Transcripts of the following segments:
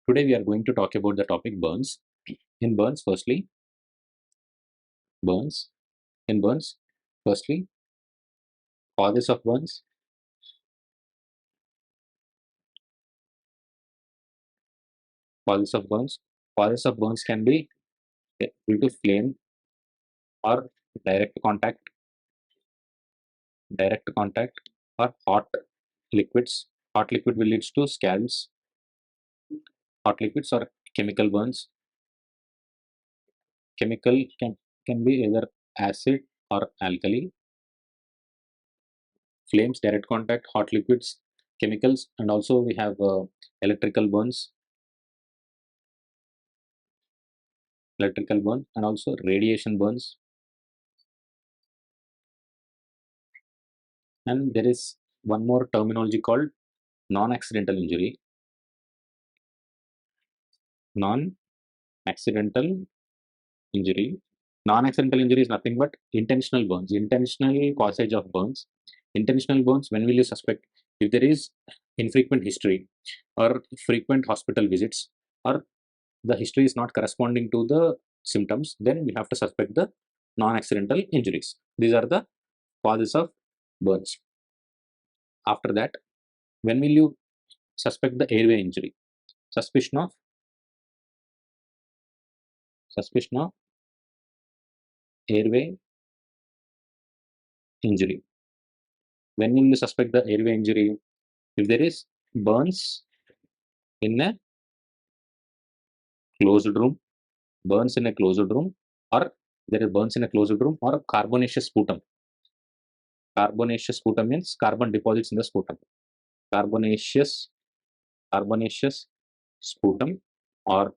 Today we are going to talk about the topic burns. In burns, firstly, burns. In burns, firstly, causes of burns. Causes of burns. Causes of burns can be due to flame or direct contact, or hot liquids. Hot liquid will lead to scalds. Hot liquids or chemical burns. Chemical can be either acid or alkali. Flames, direct contact, hot liquids, chemicals, and also we have electrical burns. Electrical burn and also radiation burns, and there is one more terminology called non-accidental injury. Non-accidental injury. Non-accidental injury is nothing but intentional burns, intentional causage of burns. Intentional burns, when will you suspect? If there is infrequent history or frequent hospital visits, or the history is not corresponding to the symptoms, then we have to suspect the non-accidental injuries. These are the causes of burns. After that, when will you suspect the airway injury? Suspicion of airway injury. When will you suspect the airway injury? If there is burns in a closed room, or there is burns in a closed room, or carbonaceous sputum. Carbonaceous sputum means carbon deposits in the sputum. Carbonaceous sputum, or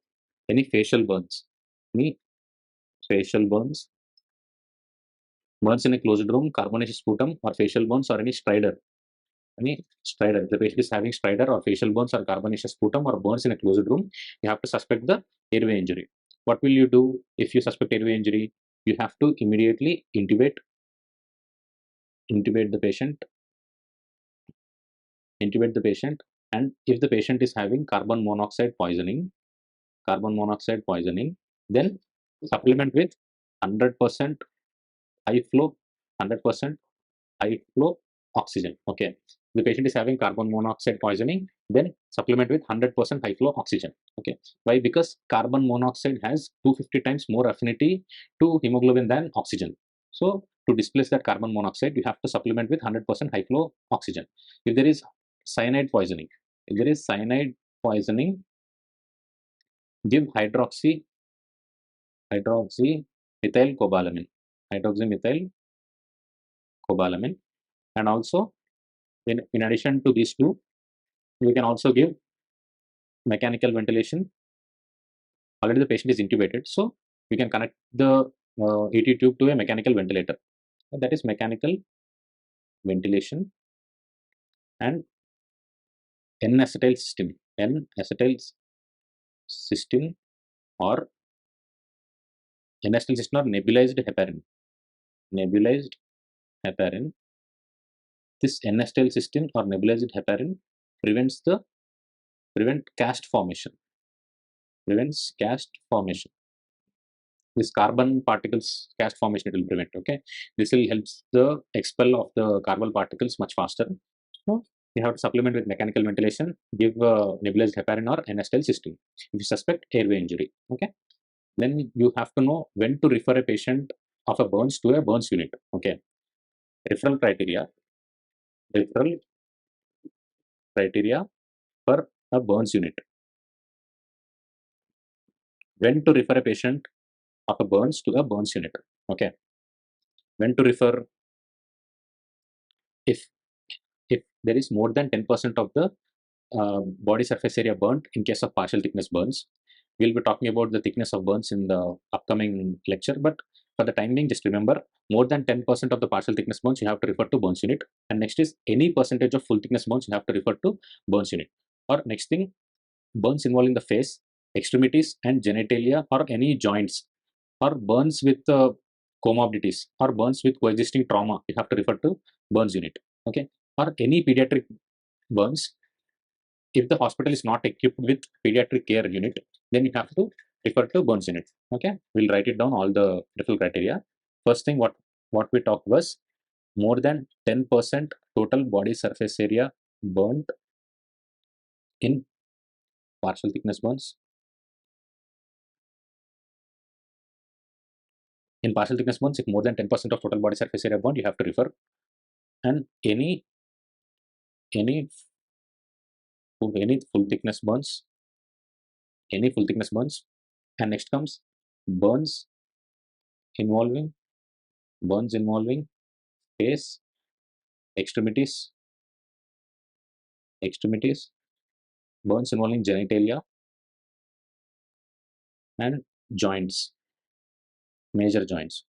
any facial burns. Burns in a closed room, carbonaceous sputum, or facial burns, or any stridor. The patient is having stridor or facial burns or carbonaceous sputum or burns in a closed room, you have to suspect the airway injury. What will you do if you suspect airway injury? You have to immediately intubate the patient. And if the patient is having carbon monoxide poisoning, then supplement with 100% high flow oxygen. Okay, the patient is having carbon monoxide poisoning, then supplement with 100% high flow oxygen. Okay, why? Because carbon monoxide has 250 times more affinity to hemoglobin than oxygen. So to displace that carbon monoxide, you have to supplement with 100% high flow oxygen. If there is cyanide poisoning, give hydroxymethyl cobalamin, and also in addition to these two, we can also give mechanical ventilation. Already the patient is intubated, so we can connect the ET tube to a mechanical ventilator. That is mechanical ventilation. And N-acetylcysteine, or nebulized heparin. This N-acetylcysteine or nebulized heparin prevents cast formation. This carbon particles cast formation it will prevent. Okay, this will help the expel of the carbon particles much faster. So you have to supplement with mechanical ventilation, give nebulized heparin or N-acetylcysteine if you suspect airway injury. Okay, then you have to know when to refer a patient of a burns to a burns unit. Okay, referral criteria for a burns unit. When to refer a patient of a burns to a burns unit. Okay, when to refer? If there is more than 10% of the body surface area burnt in case of partial thickness burns. We'll be talking about the thickness of burns in the upcoming lecture, but for the time being, just remember, more than 10% of the partial thickness burns you have to refer to burns unit, and next is any percentage of full thickness burns you have to refer to burns unit. Or next thing, burns involving the face, extremities and genitalia, or any joints, or burns with comorbidities, or burns with coexisting trauma, you have to refer to burns unit. Okay, or any pediatric burns if the hospital is not equipped with pediatric care unit, then you have to refer to burns unit. Okay, we'll write it down all the referral criteria. First thing what we talked was more than 10% total body surface area burnt in partial thickness burns. In partial thickness burns, if more than 10% of total body surface area burnt, you have to refer. And any full thickness burns, and next comes burns involving face, extremities, burns involving genitalia and joints, major joints.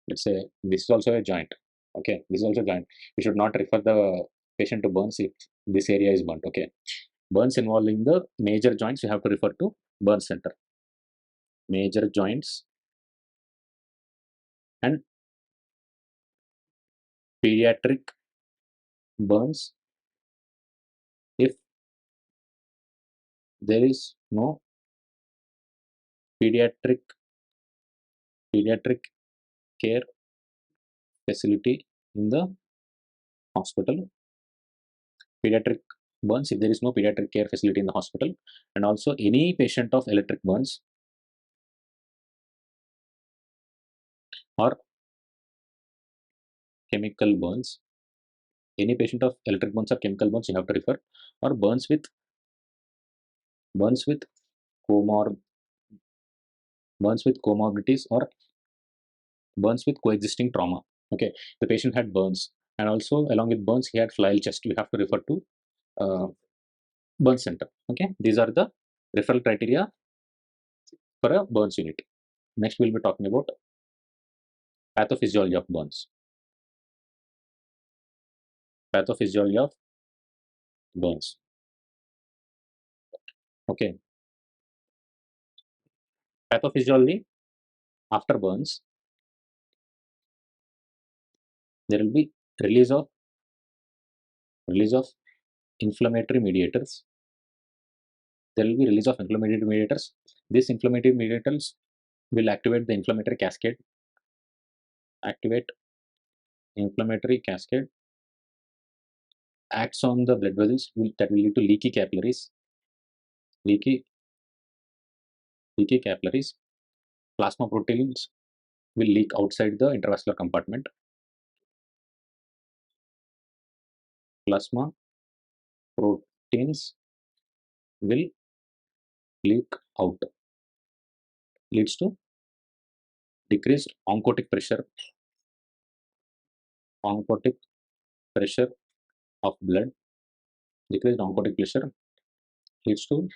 Let's say this is also a joint. Okay, this is also a joint. We should not refer the patient to burns if this area is burnt. Okay, burns involving the major joints, you have to refer to burn center. Major joints and pediatric burns if there is no pediatric care facility in the hospital. Pediatric burns if there is no pediatric care facility in the hospital, and also any patient of electric burns or chemical burns. Any patient of electric burns or chemical burns you have to refer, or burns with comorbidities or burns with coexisting trauma. Okay, the patient had burns, and also along with burns he had flail chest. You have to refer to burn center. Okay, these are the referral criteria for a burns unit. Next, we'll be talking about pathophysiology of burns. Pathophysiology of burns. Okay, pathophysiology after burns, there will be release of inflammatory mediators. There will be release of inflammatory mediators. These inflammatory mediators will activate the inflammatory cascade. Acts on the blood vessels that will lead to leaky capillaries. Plasma proteins will leak outside the intravascular compartment. Plasma proteins will leak out. Leads to decreased oncotic pressure of blood. Decreased oncotic pressure leads to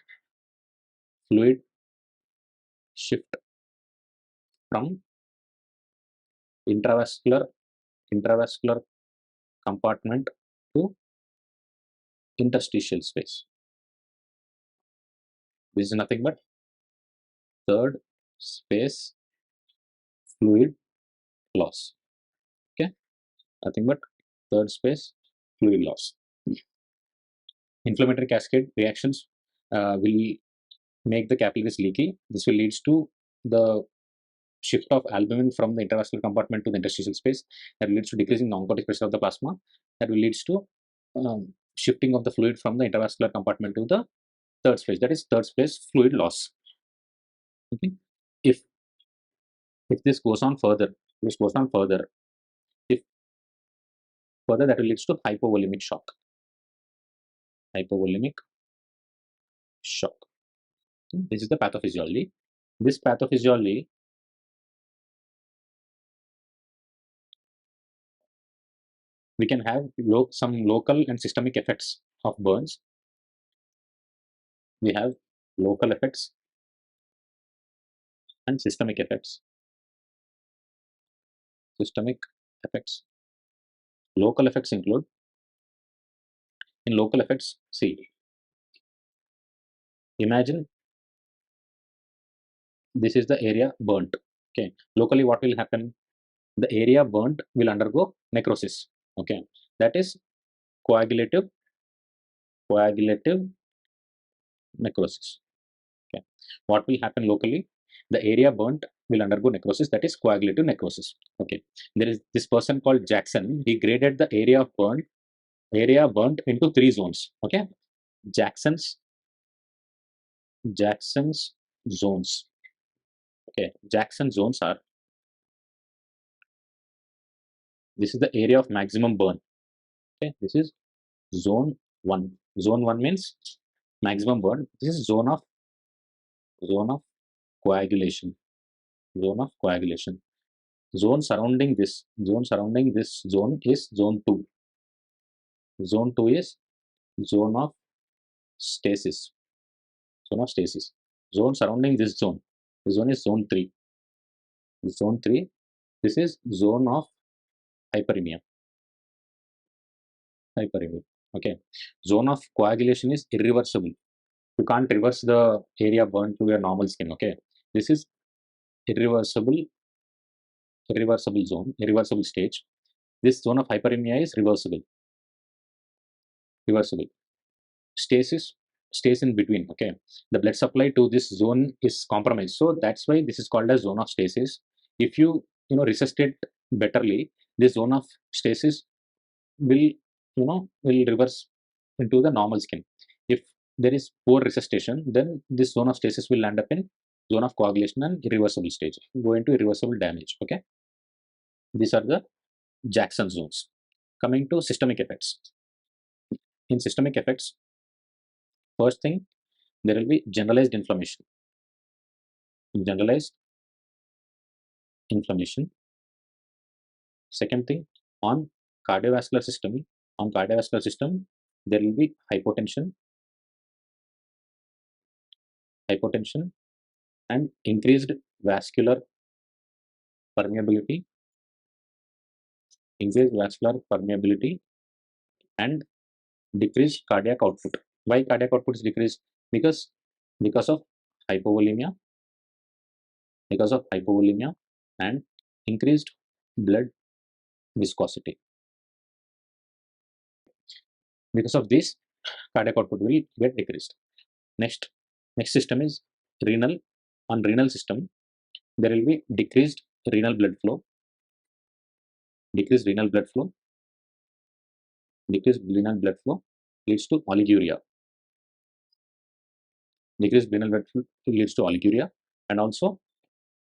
fluid shift from intravascular compartment to interstitial space. This is nothing but third space fluid loss. Okay, nothing but third space fluid loss. Inflammatory cascade reactions will make the capillaries leaky. This will lead to the shift of albumin from the intravascular compartment to the interstitial space. That leads to decreasing the oncotic pressure of the plasma. That will lead to shifting of the fluid from the intravascular compartment to the third space. That is third space fluid loss. Okay. If this goes on further, that will lead to hypovolemic shock. This is the pathophysiology. This pathophysiology we can have some local and systemic effects of burns. We have local effects and systemic effects. Local effects include, in local effects, see, imagine this is the area burnt. Okay, locally what will happen? The area burnt will undergo necrosis. Okay, that is coagulative necrosis. Okay. What will happen locally? The area burnt will undergo necrosis, that is coagulative necrosis. Okay. There is this person called Jackson. He graded the area burnt into 3 zones. Okay. Jackson's zones. Okay. Jackson zones are, this is the area of maximum burn. Okay. This is zone 1. Zone 1 means maximum burn. This is zone of coagulation. Zone of coagulation. Zone surrounding this zone is zone 2. Zone 2 is zone of stasis. Zone surrounding this zone is zone 3. Zone 3, this is zone of hyperemia. Okay. Zone of coagulation is irreversible. You can't reverse the area burned to your normal skin. Okay. This is irreversible stage. This zone of hyperemia is reversible. Stasis stays in between. Okay. The blood supply to this zone is compromised. So that's why this is called as zone of stasis. If you resuscitate betterly, this zone of stasis will reverse into the normal skin. If there is poor resuscitation, then this zone of stasis will end up in zone of coagulation and irreversible stage, go into irreversible damage. Okay. These are the Jackson zones. Coming to systemic effects. In systemic effects, first thing, there will be generalized inflammation. Second thing, on cardiovascular system, there will be hypotension and increased vascular permeability and decreased cardiac output. Why cardiac output is decreased? Because of hypovolemia and increased blood viscosity. Because of this, cardiac output will get decreased. Next system is renal. On renal system, there will be decreased renal blood flow. Decreased renal blood flow leads to oliguria. And also,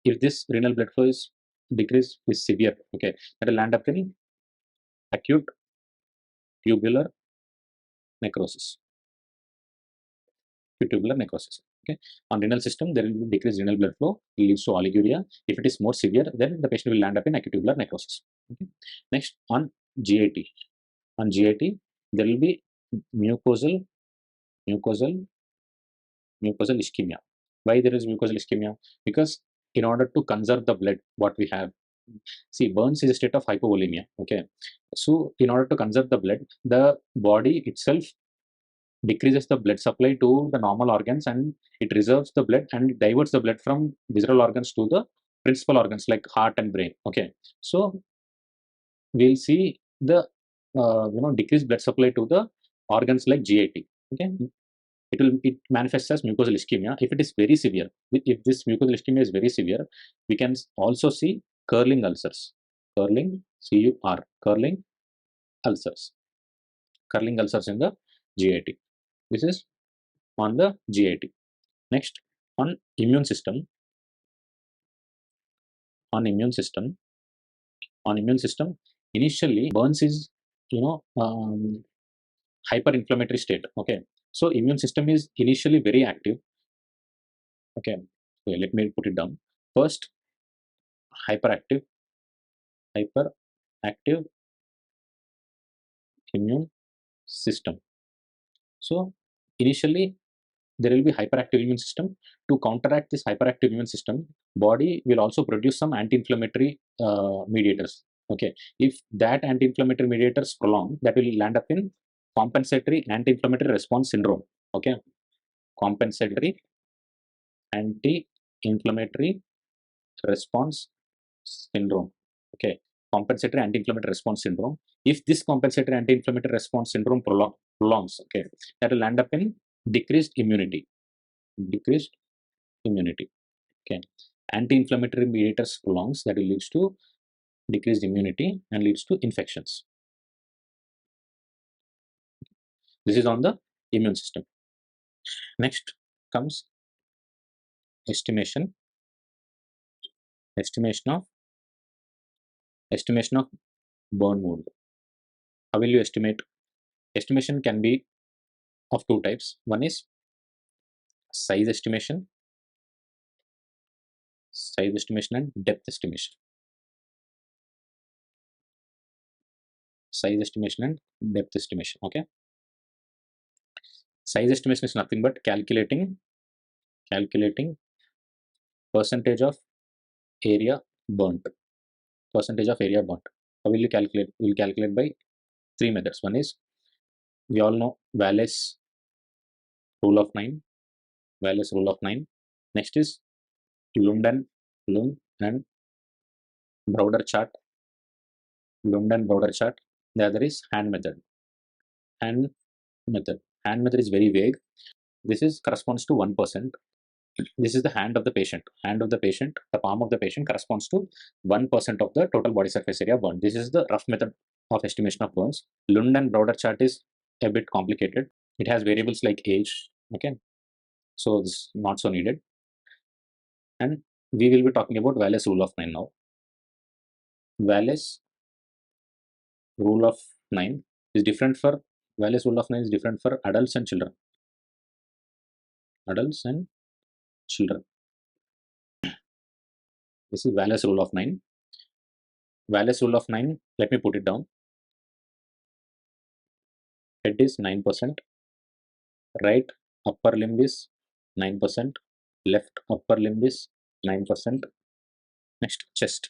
if this renal blood flow is decreased, is severe, okay, that will end up in acute tubular necrosis. Okay. On renal system, there will be decreased renal blood flow, leads to oliguria. If it is more severe, then the patient will land up in acute tubular necrosis. Okay. Next, on GIT. There will be mucosal ischemia. Why there is mucosal ischemia? Because in order to conserve the blood, what we have, see, burns is a state of hypovolemia. Okay. So in order to conserve the blood, the body itself decreases the blood supply to the normal organs, and it reserves the blood and it diverts the blood from visceral organs to the principal organs like heart and brain. Okay. So we'll see the decreased blood supply to the organs like GIT. Okay. It manifests as mucosal ischemia. If it is very severe, if this mucosal ischemia is very severe, we can also see curling ulcers. Curling ulcers in the GIT. This is on the GIT. Next, on immune system, initially burns is hyperinflammatory state. Okay. So immune system is initially very active. Okay. So let me put it down. First, hyperactive immune system. So initially there will be hyperactive immune system. To counteract this hyperactive immune system, body will also produce some anti-inflammatory mediators. Okay. If that anti-inflammatory mediators prolong, that will land up in compensatory anti-inflammatory response syndrome. Okay. Compensatory anti-inflammatory response syndrome. Okay. compensatory anti-inflammatory response syndrome. If this compensatory anti-inflammatory response syndrome prolongs, okay, that will end up in decreased immunity. Decreased immunity. Okay, anti-inflammatory mediators prolongs, that will leads to decreased immunity and leads to infections. This is on the immune system. Next comes estimation of burn wound. How will you estimate? Estimation can be of two types. One is size estimation and depth estimation. Size estimation and depth estimation. Okay, size estimation is nothing but calculating percentage of area burnt. How will you calculate? We'll calculate by three methods. One is, we all know Wallace rule of 9. Next is Lund and Browder chart. The other is hand method. Hand method is very vague. This is corresponds to 1%. This is the hand of the patient. The palm of the patient corresponds to 1% of the total body surface area burned. This is the rough method of estimation of burns. Lund and Browder chart is a bit complicated. It has variables like age. Okay, so this is not so needed. And we will be talking about Wallace rule of 9 now. Wallace rule of 9 is different for adults and children. This is Wallace rule of 9. Let me put it down. Head is 9%, right upper limb is 9%, left upper limb is 9%. Next, chest,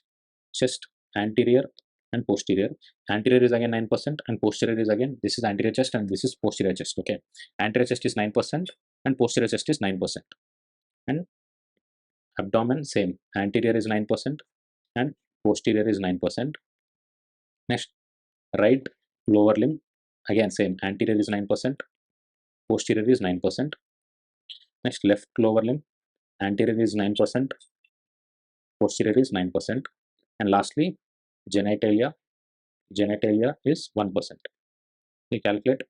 anterior and posterior. Anterior is again 9% and posterior is again, this is anterior chest and this is posterior chest. Okay, anterior chest is 9% and posterior chest is 9%. And abdomen same, anterior is 9% and posterior is 9%. Next, right lower limb, again same, anterior is 9%, posterior is 9%. Next, left lower limb, anterior is 9%, posterior is 9%. And lastly, genitalia is 1%. We calculate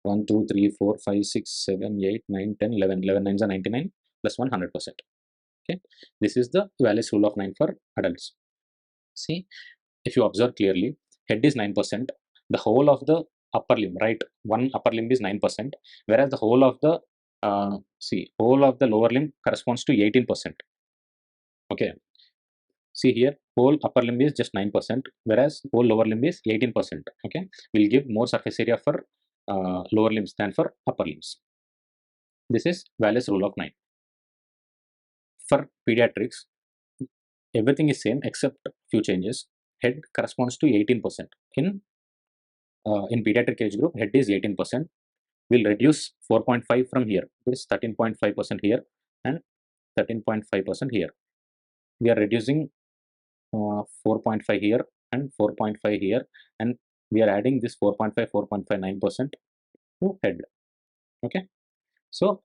1, 2, 3, 4, 5, 6, 7, 8, 9, 10, 11. 11 nines are 99 plus 100%. Okay, this is the Wallace rule of 9 for adults. See, if you observe clearly, head is 9%, the whole of the upper limb, right, one upper limb is 9%, whereas the whole of the whole of the lower limb corresponds to 18%. Okay, see here, whole upper limb is just 9%, whereas whole lower limb is 18%. Okay, we'll give more surface area for lower limbs than for upper limbs. This is Wallace rule of 9. For pediatrics, everything is same except few changes. Head corresponds to 18%. In pediatric age group, head is 18%. We'll reduce 4.5 from here. This 13.5% here and 13.5% here. We are reducing 4.5 here and 4.5 here, and we are adding this 4.59% to head. Okay, so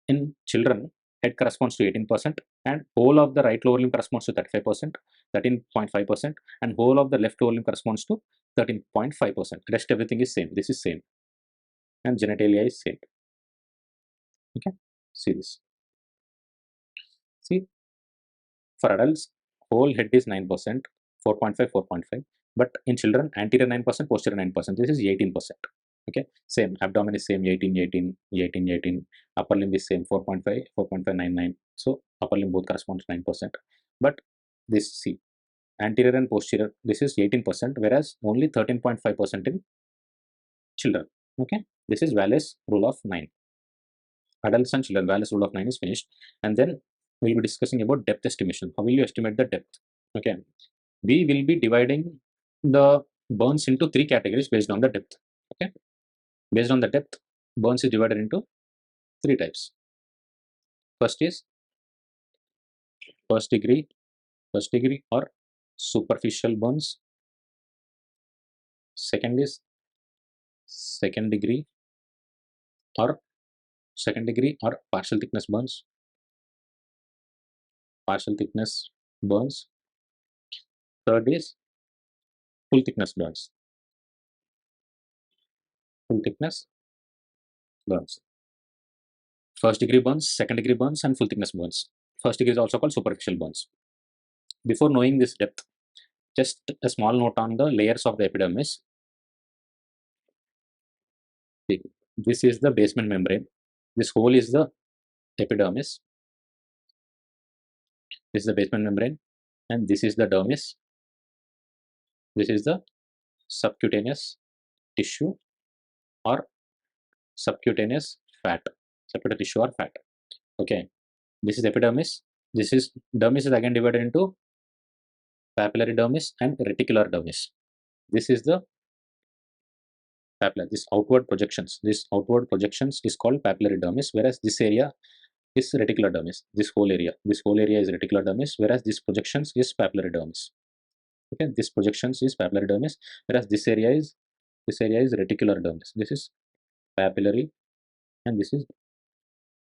in children, head corresponds to 18% and whole of the right lower limb corresponds to 35%, 13.5%, and whole of the left lower limb corresponds to 13.5%. Rest everything is same. This is same, and genitalia is same. Okay, see this. See, for adults, whole head is 9%, 4.5, but in children, anterior 9%, posterior 9%. This is 18%. Okay, same, abdomen is same, 18, upper limb is same, 4.5, 4.599. So upper limb both correspond to 9%. But this, see, anterior and posterior, this is 18%, whereas only 13.5% in children. Okay, this is Wallace rule of 9. Adults and children, Wallace rule of 9 is finished. And then we'll be discussing about depth estimation. How will you estimate the depth? Okay, we will be dividing the burns into 3 categories based on the depth. Okay, based on the depth, burns is divided into 3 types. First is first degree first degree or superficial burns. Second is second degree or partial thickness burns. Partial thickness burns. Third is full thickness burns. Full thickness burns. First degree burns, second degree burns, and full thickness burns. First degree is also called superficial burns. Before knowing this depth, just a small note on the layers of the epidermis. This is the basement membrane. This hole is the epidermis. This is the basement membrane, and this is the dermis. This is the subcutaneous tissue or subcutaneous fat. Subcutaneous tissue or fat. Okay, this is epidermis. This is dermis is again divided into papillary dermis and reticular dermis. This is the papillary. This outward projections. This outward projections is called papillary dermis, whereas this area is reticular dermis. This whole area is reticular dermis, whereas this projections is papillary dermis. Okay, this projections is papillary dermis, whereas this area is reticular dermis. This is papillary, and this is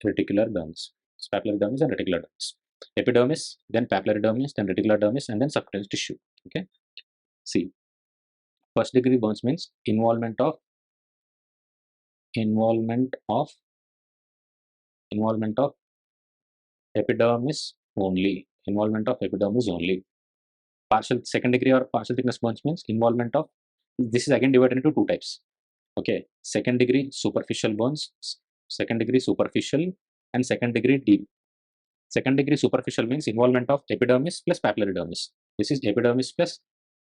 reticular dermis. It's papillary dermis and reticular dermis. Epidermis, then papillary dermis, then reticular dermis, and then subcutaneous tissue. Okay, see, first degree burns means involvement of epidermis only. Involvement of epidermis only. Partial second degree or partial thickness burns means involvement of. This is again divided into two types. Okay, second degree superficial burns, second degree superficial, and second degree deep. Second degree superficial means involvement of epidermis plus papillary dermis. This is epidermis plus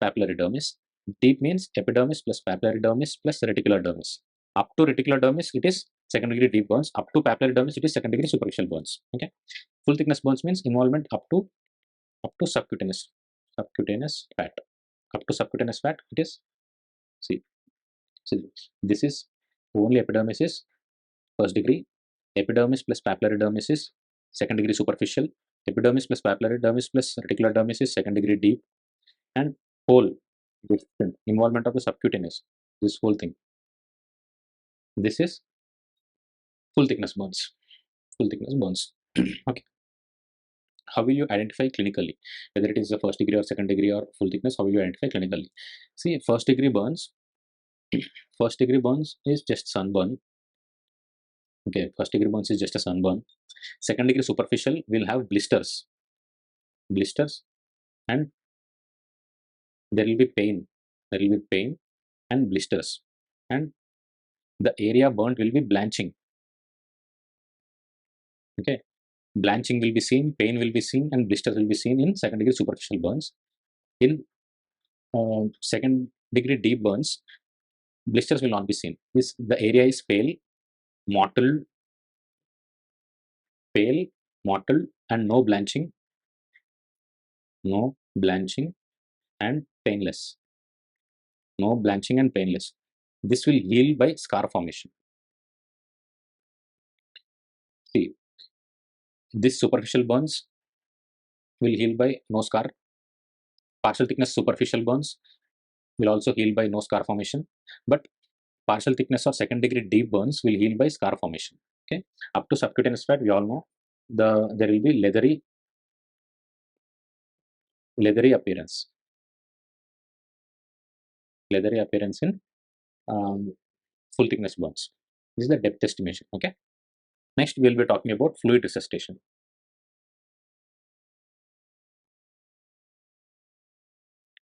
papillary dermis. Deep means epidermis plus papillary dermis plus reticular dermis. Up to reticular dermis, it is second degree deep burns. Up to papillary dermis, it is second degree superficial burns. Okay, full thickness burns means involvement up to subcutaneous fat. Up to subcutaneous fat, it is see. So this is only epidermis is first degree. Epidermis plus papillary dermis is second degree superficial. Epidermis plus papillary dermis plus reticular dermis is second degree deep. And whole involvement of the subcutaneous, this whole thing, this is full thickness burns. Okay, how will you identify clinically whether it is the first degree or second degree or full thickness? How will you identify clinically? See, first degree burns is just sunburn. Okay, first degree burns is just a sunburn. Second degree superficial will have blisters, and there will be pain and blisters, and the area burnt will be blanching. Okay, blanching will be seen, pain will be seen, and blisters will be seen in second degree superficial burns. In second degree deep burns, blisters will not be seen. The area is pale, mottled, and no blanching and painless. This will heal by scar formation. See, this superficial burns will heal by no scar. Partial thickness superficial burns will also heal by no scar formation, but partial thickness or second degree deep burns will heal by scar formation. Okay, up to subcutaneous fat, we all know there will be leathery appearance. In full thickness burns. This is the depth estimation. Okay. Next, we will be talking about fluid resuscitation.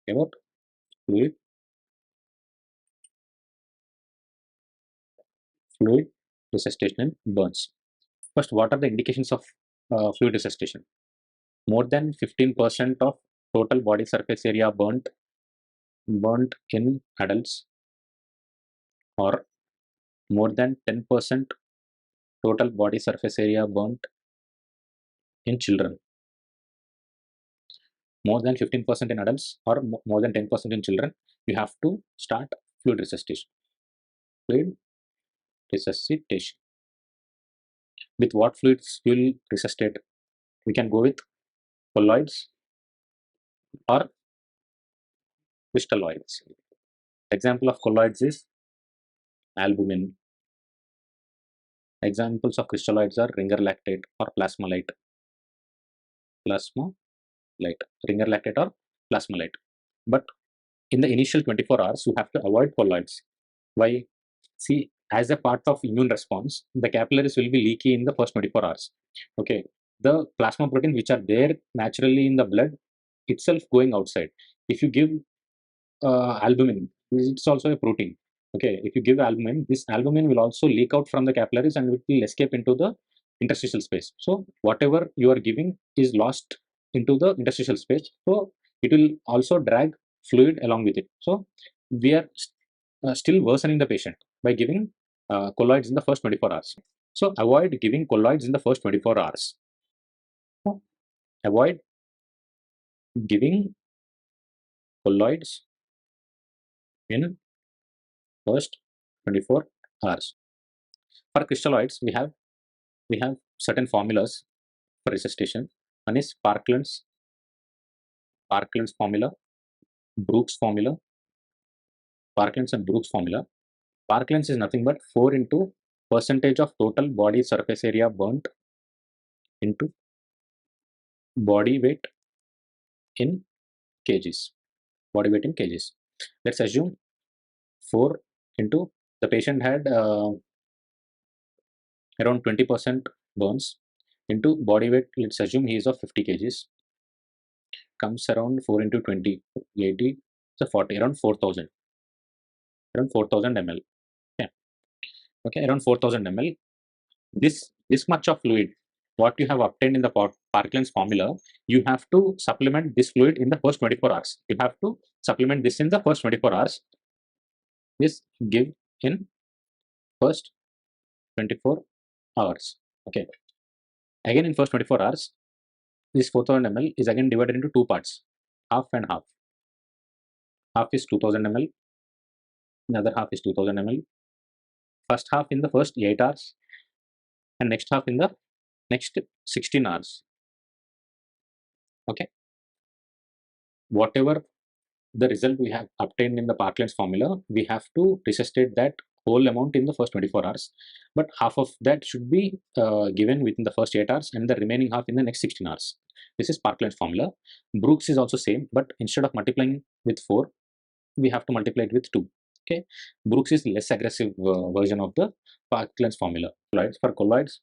About fluid resuscitation in burns. First, what are the indications of fluid resuscitation? More than 15% of total body surface area burnt in adults, or more than 10% total body surface area burnt in children. More than 15% in adults or more than 10% in children, you have to start fluid resuscitation. With what fluids you will resuscitate? We can go with colloids, or crystalloids. Example of colloids is albumin. Examples of crystalloids are ringer lactate or plasmolite. Ringer lactate or plasmolite. But in the initial 24 hours, you have to avoid colloids. Why? See, as a part of immune response, the capillaries will be leaky in the first 24 hours. Okay, the plasma protein which are there naturally in the blood itself going outside. If you give albumin, it's also a protein. Okay, if you give albumin, this albumin will also leak out from the capillaries and it will escape into the interstitial space. So whatever you are giving is lost into the interstitial space. So it will also drag fluid along with it. So we are still worsening the patient by giving colloids in the first 24 hours. So avoid giving colloids in the first 24 hours. Avoid giving colloids in first 24 hours. For crystalloids, we have certain formulas for resuscitation. One is Parkland's formula, Brooks formula, Parkland's and Brooks formula. Parkland's is nothing but 4 into percentage of total body surface area burnt into body weight in kgs. Body weight in kgs. Let's assume 4 into the patient had around 20% burns into body weight. Let's assume he is of 50 kgs. Comes around 4 into 20, 80, so 40, around 4000. Around 4000 ml. Okay, around 4000 ml. This much of fluid, what you have obtained in the Parkland's formula, you have to supplement this fluid in the first 24 hours. You have to supplement this in the first 24 hours. This give in first 24 hours. Okay. Again in first 24 hours, this 4000 ml is again divided into two parts, half and half. Half is 2000 ml, another half is 2000 ml. First half in the first 8 hours and next half in the next 16 hours. Okay. Whatever the result we have obtained in the Parkland's formula, we have to resuscitate that whole amount in the first 24 hours. But half of that should be given within the first 8 hours and the remaining half in the next 16 hours. This is Parkland's formula. Brooks is also same, but instead of multiplying with 4, we have to multiply it with 2. Okay. Brooks is less aggressive version of the Parkland's formula. For colloids,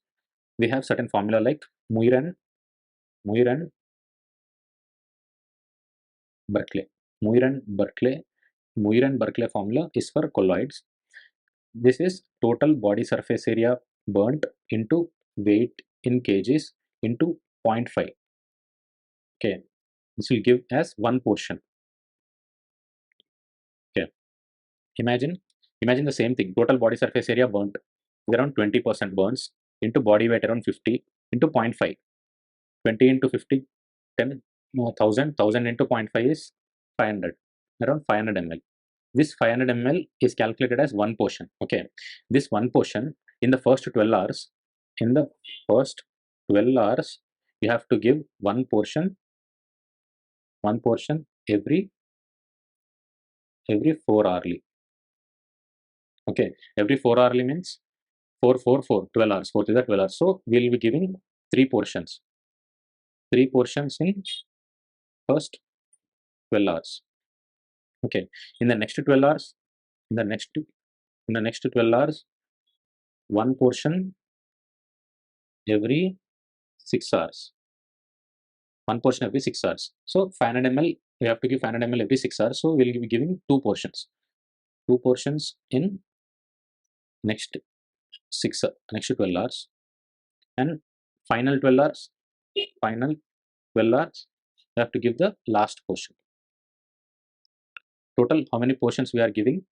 we have certain formula like Muir and Berkeley. Muir and Berkeley formula is for colloids. This is total body surface area burnt into weight in kgs into 0.5. Okay, this will give as one portion. Okay, imagine the same thing. Total body surface area burnt around 20% burns into body weight around 50 into 0.5. 20 into 50, 10, 1000 into 0.5 is 500, around 500 ml. This 500 ml is calculated as one portion. Okay, this one portion in the first 12 hours, you have to give one portion every 4 hourly. Okay, every 4 hourly means 4, 4, 4, 12 hours, 4 is the 12 hours. So we will be giving 3 portions in first 12 hours. Okay, in the next 12 hours, in the next 12 hours, one portion every 6 hours. One portion every 6 hours. So 500 ml, we have to give 500 ml every 6 hours. So we'll be giving 2 portions. 2 portions in next 12 hours. And final 12 hours, we have to give the last portion. Total, how many portions we are giving?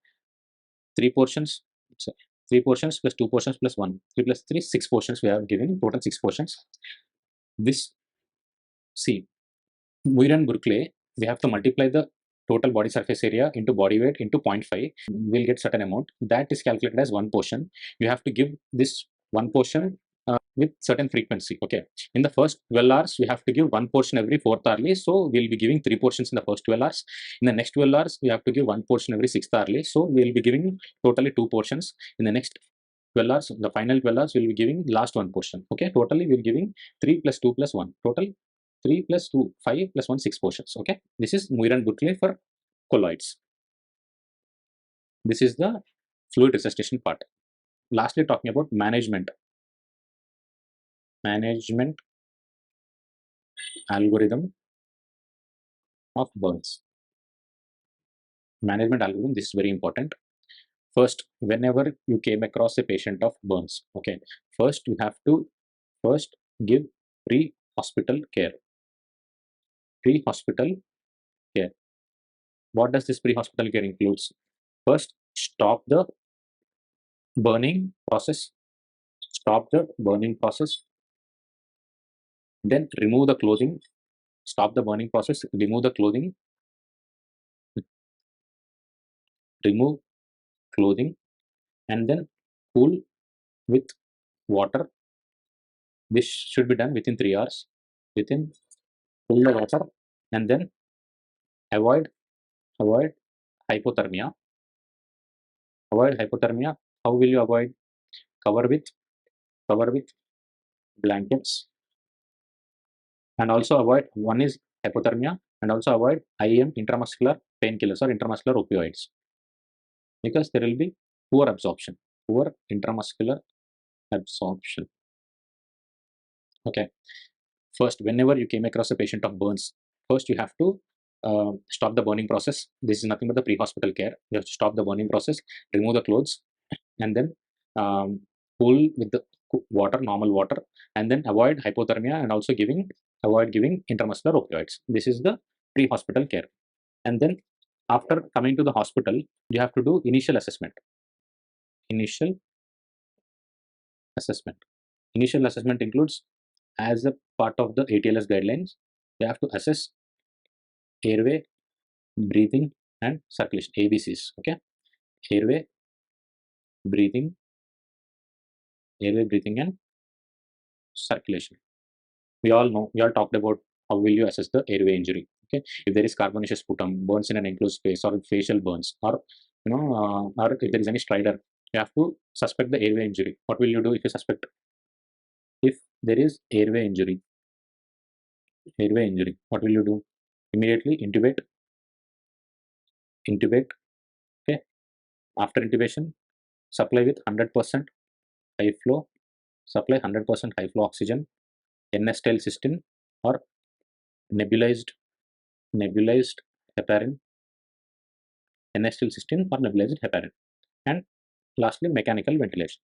3 portions. So 3 portions plus 2 portions plus 1. 3 plus 3, 6 portions we are giving. Total 6 portions. This, see, Muir and Berkeley, we have to multiply the total body surface area into body weight into 0.5. We'll get certain amount. That is calculated as one portion. You have to give this one portion with certain frequency. Okay, in the first 12 hours we have to give one portion every 4th hourly, so we'll be giving 3 portions in the first 12 hours. In the next 12 hours we have to give one portion every 6th hourly, so we'll be giving totally 2 portions. In the next 12 hours, the final 12 hours we'll be giving last one portion. Okay, totally we're giving 3 plus 2 plus 1, total 3 plus 2 5 plus 1 6 portions. Okay, this is Muir and Berkeley for colloids. This is the fluid resuscitation part. Lastly, talking about management algorithm of burns. Management algorithm, this is very important. First, whenever you came across a patient of burns, okay, first you have to give pre-hospital care. Pre-hospital care. What does this pre-hospital care includes? First, stop the burning process. Then remove the clothing. Stop the burning process. Remove the clothing. And then cool with water. This should be done within 3 hours. Cool the water and then avoid hypothermia. How will you avoid? Cover with blankets, and also avoid, one is hypothermia, and also avoid IM, intramuscular painkillers or intramuscular opioids, because there will be poor intramuscular absorption. Okay, first, whenever you came across a patient of burns, first you have to stop the burning process. This is nothing but the pre-hospital care. You have to stop the burning process, remove the clothes, and then cool with the water, normal water, and then avoid hypothermia, and also avoid giving intramuscular opioids. This is the pre-hospital care. And then after coming to the hospital, you have to do initial assessment. Initial assessment includes, as a part of the ATLS guidelines, you have to assess airway, breathing, and circulation, ABCs. Okay, airway, breathing, and circulation. We all talked about how will you assess the airway injury. Okay, if there is carbonaceous sputum, burns in an enclosed space, or facial burns, or or if there is any stridor, you have to suspect the airway injury. What will you do if you suspect? If there is airway injury, what will you do? Immediately intubate. Okay, after intubation, supply with 100% high flow. Supply 100% high flow oxygen, N-acetyl cysteine, or nebulized heparin, N-acetyl cysteine or nebulized heparin. And lastly, mechanical ventilation.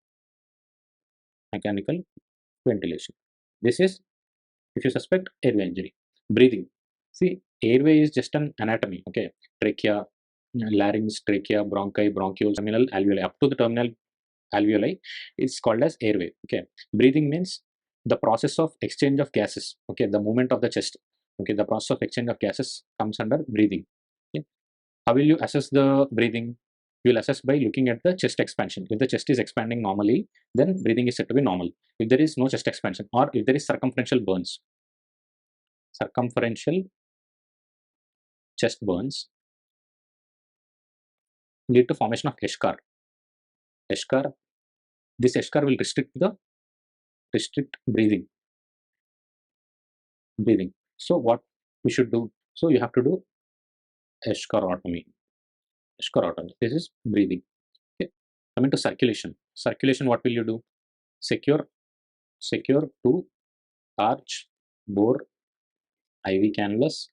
This is if you suspect airway injury. Breathing. See, airway is just an anatomy. Okay, trachea, larynx, trachea, bronchi, bronchioles, terminal alveoli. Up to the terminal alveoli, it's called as airway. Okay, breathing means the process of exchange of gases. Okay, the movement of the chest. Okay, the process of exchange of gases comes under breathing. Okay. How will you assess the breathing? You will assess by looking at the chest expansion. If the chest is expanding normally, then breathing is said to be normal. If there is no chest expansion, or if there is circumferential chest burns, lead to formation of eschar. This eschar will restrict breathing. So what we should do? So you have to do eschorotomy. This is breathing. Okay. Coming to circulation. What will you do? Secure 2 large bore IV cannulas.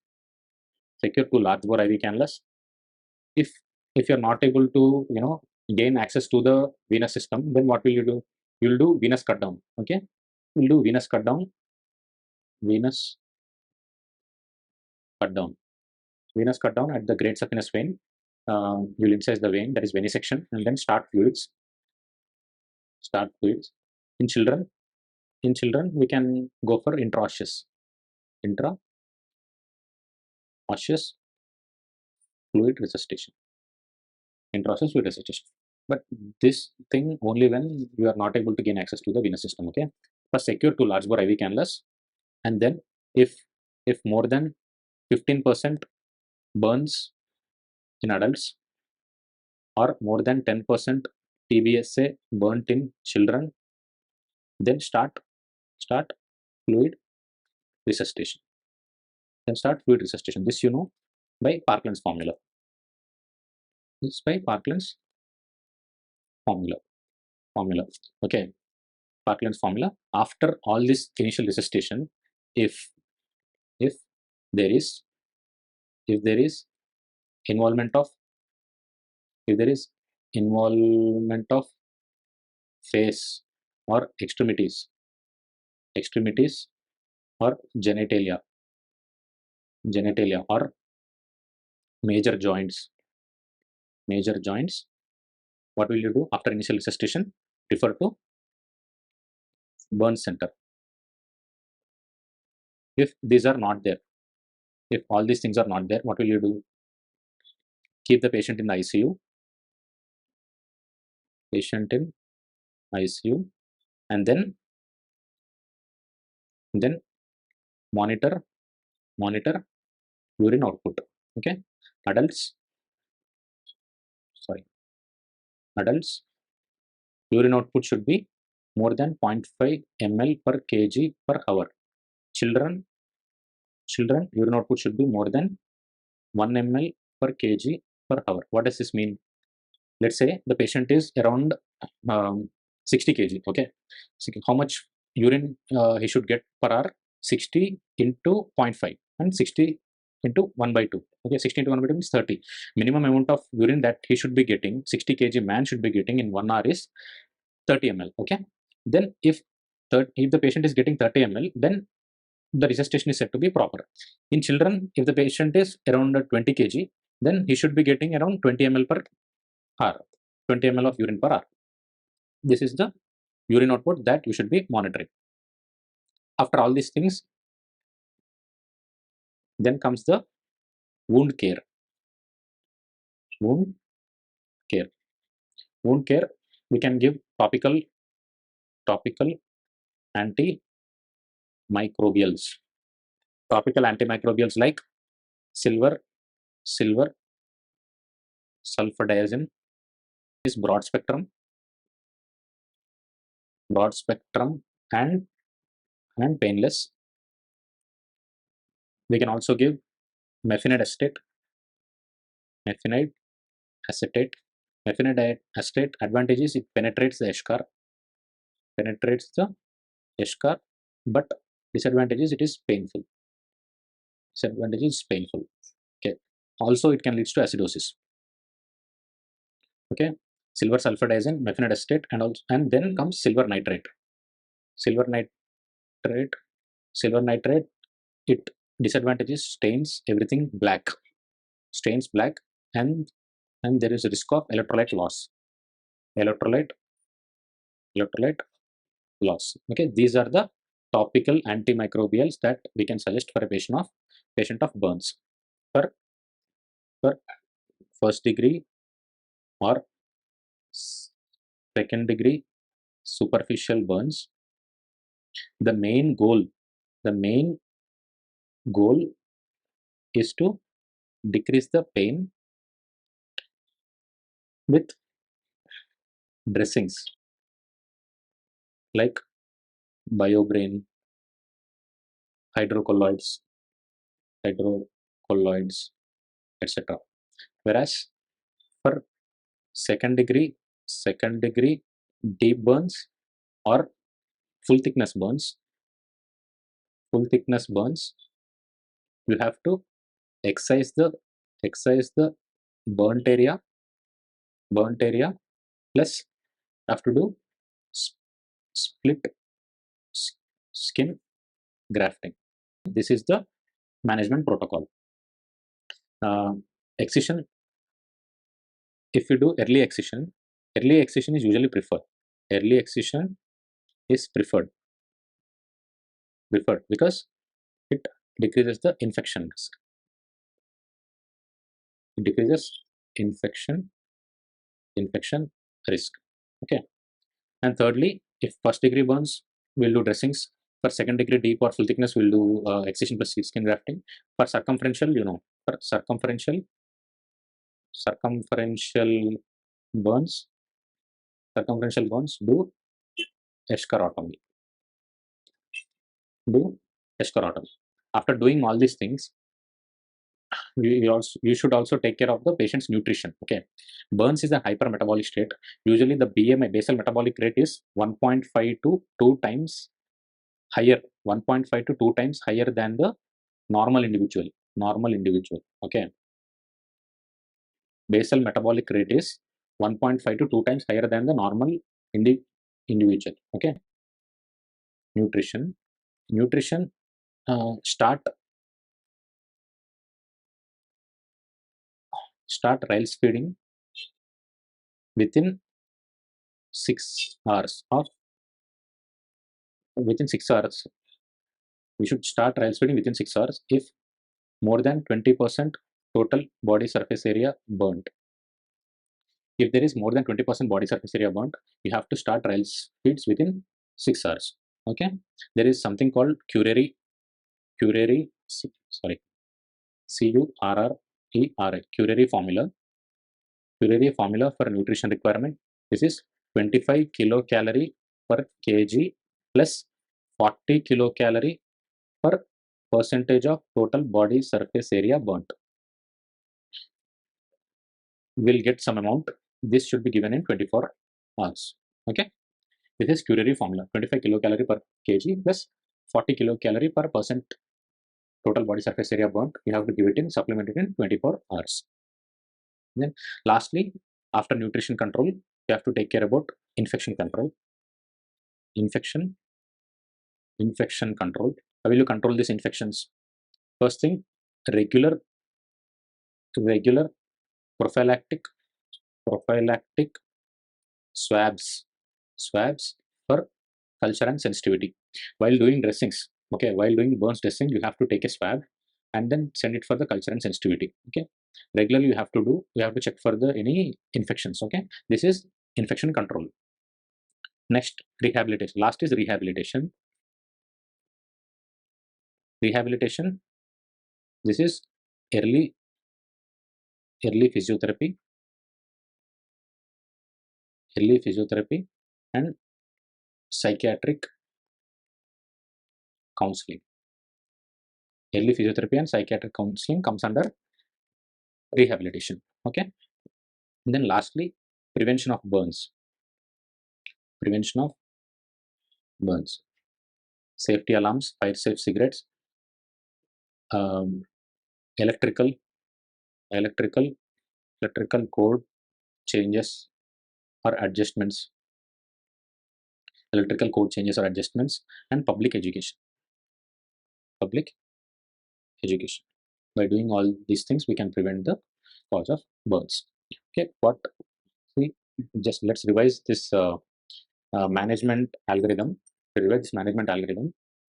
If you're not able to gain access to the venous system, then what will you do? You'll do venous cut down. Okay, we'll do venous cut down at the great saphenous vein. You'll incise the vein, that is venesection, and then start fluids. In children, we can go for intraosseous fluid resuscitation. But this thing only when you are not able to gain access to the venous system. Okay, First, secure 2 large bore IV cannulas, and then if more than 15% burns in adults or more than 10% TBSA burnt in children, then start fluid resuscitation. Then start fluid resuscitation. This you know by Parkland's formula. This by Parkland's formula. Okay, Parkland's formula. After all this initial resuscitation, if there is involvement of face or extremities or genitalia or major joints, what will you do after initial resuscitation? Refer to burn center. If these are not there, if all these things are not there, what will you do? Keep the patient in the ICU, and then monitor urine output. Okay, adults urine output should be more than 0.5 ml per kg per hour. Children urine output should be more than 1 ml per kg per hour. What does this mean? Let's say the patient is around 60 kg. Okay, so how much urine he should get per hour? 60 into 0.5 and 60 into 1 by 2. Okay, 60 into 1 by 2 means 30. Minimum amount of urine that he should be getting, 60 kg man should be getting in 1 hour is 30 ml. Okay, then if the patient is getting 30 ml, then the resuscitation is said to be proper. In children, if the patient is around 20 kg, then he should be getting around 20 ml per hour, 20 ml of urine per hour. This is the urine output that you should be monitoring. After all these things, then comes the wound care. Wound care, we can give topical antimicrobials. Topical antimicrobials like silver sulfadiazine is broad spectrum and painless. We can also give mefenide acetate. Mefenide acetate advantage is it penetrates the eschar, but disadvantage is it is painful. Okay, also it can lead to acidosis. Okay, silver sulfadiazine, mefenide acetate, and then comes silver nitrate. Silver nitrate, it disadvantages stains everything black, and there is a risk of electrolyte loss. Okay, these are the topical antimicrobials that we can suggest for a patient of burns. For first degree or second degree superficial burns, the main goal is to decrease the pain with dressings like BioBrain, hydrocolloids, etc. Whereas for second degree deep burns or full thickness burns, you have to excise the burnt area plus have to do split skin grafting. This is the management protocol. Excision, if you do early excision is usually preferred. Early excision is preferred because it decreases the infection risk. Infection risk. Okay, and thirdly, if first degree burns we'll do dressings. For second degree deep or full thickness, we'll do excision plus skin grafting. For circumferential, for burns, circumferential burns, do escharotomy. After doing all these things, you should also take care of the patient's nutrition. Okay, burns is a hypermetabolic state. Usually the BMI, basal metabolic rate, is 1.5 to 2 times higher, 1.5 to 2 times higher than the normal individual. Okay, basal metabolic rate is 1.5 to 2 times higher than the normal individual. Okay, nutrition start rails feeding within 6 hours of within 6 hours. We should start rails feeding within 6 hours if more than 20% total body surface area burnt. If there is more than 20% body surface area burnt, you have to start rails feeds within 6 hours. Okay, there is something called curare formula for nutrition requirement. This is 25 kilocalorie per kg plus 40 kilocalorie per percentage of total body surface area burnt. Will get some amount. This should be given in 24 hours. Okay, this is curare formula. 25 kilocalorie per kg plus 40 kilocalorie per percent total body surface area burnt. You have to give it in, supplement it in 24 hours. Then lastly, after nutrition control, you have to take care about infection control. Infection control. How will you control these infections? First thing, regular prophylactic swabs for culture and sensitivity. While doing dressings, okay, while doing burns dressing, you have to take a swab and then send it for the culture and sensitivity. Okay, regularly you have to check for any infections. Okay, this is infection control. Next, rehabilitation. Last is rehabilitation. This is early physiotherapy and psychiatric counseling. Early physiotherapy and psychiatric counseling comes under rehabilitation. Okay, and then lastly, prevention of burns. Safety alarms, fire safe cigarettes, electrical code changes or adjustments, and public education. By doing all these things, we can prevent the cause of burns. Okay, let's revise this management algorithm.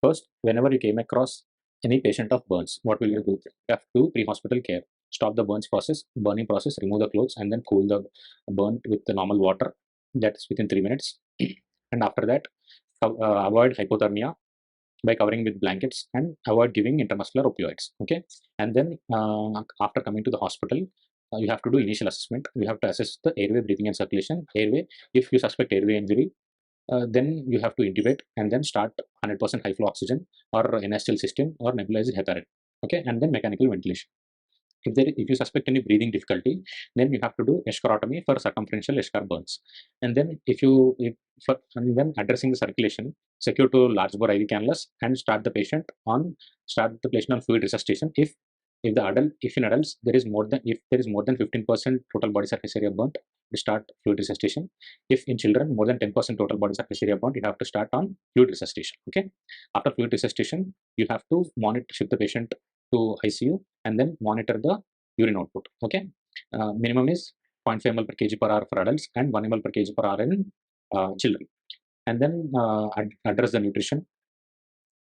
First, whenever you came across any patient of burns, what will you do? You have to do pre-hospital care. Stop the burning process, remove the clothes, and then cool the burn with the normal water. That's within 3 minutes. And after that, avoid hypothermia by covering with blankets and avoid giving intramuscular opioids. Okay, and then after coming to the hospital, you have to do initial assessment. You have to assess the airway, breathing and circulation. Airway, if you suspect airway injury, then you have to intubate and then start 100% high flow oxygen or NSTL system or nebulized heparin. Okay, and then mechanical ventilation. If you suspect any breathing difficulty, then you have to do escharotomy for circumferential eschar burns. And then and then addressing the circulation, secure to large bore IV cannulus and start the patient on fluid resuscitation. If in adults there is more than 15% total body surface area burnt, we start fluid resuscitation. If in children more than 10% total body surface area burnt, you have to start on fluid resuscitation. Okay, after fluid resuscitation, you have to shift the patient to ICU and then monitor the urine output. Okay, minimum is 0.5 ml per kg per hour for adults and 1 ml per kg per hour in children. And then address the nutrition.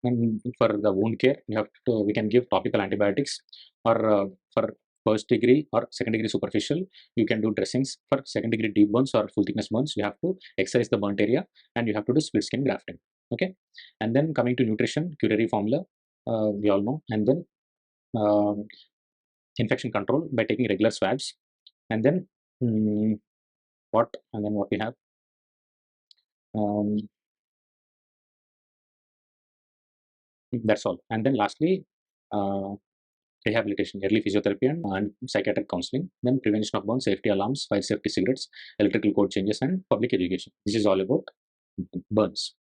And for the wound care, we can give topical antibiotics, or for first degree or second degree superficial, you can do dressings. For second degree deep burns or full thickness burns, you have to excise the burnt area and you have to do split skin grafting. Okay, and then coming to nutrition, curary formula, we all know, and then infection control by taking regular swabs, and then what we have, that's all. And then lastly, uh, rehabilitation, early physiotherapy and psychiatric counseling, then prevention of burns, safety alarms, fire safety cigarettes, electrical code changes, and public education. This is all about burns.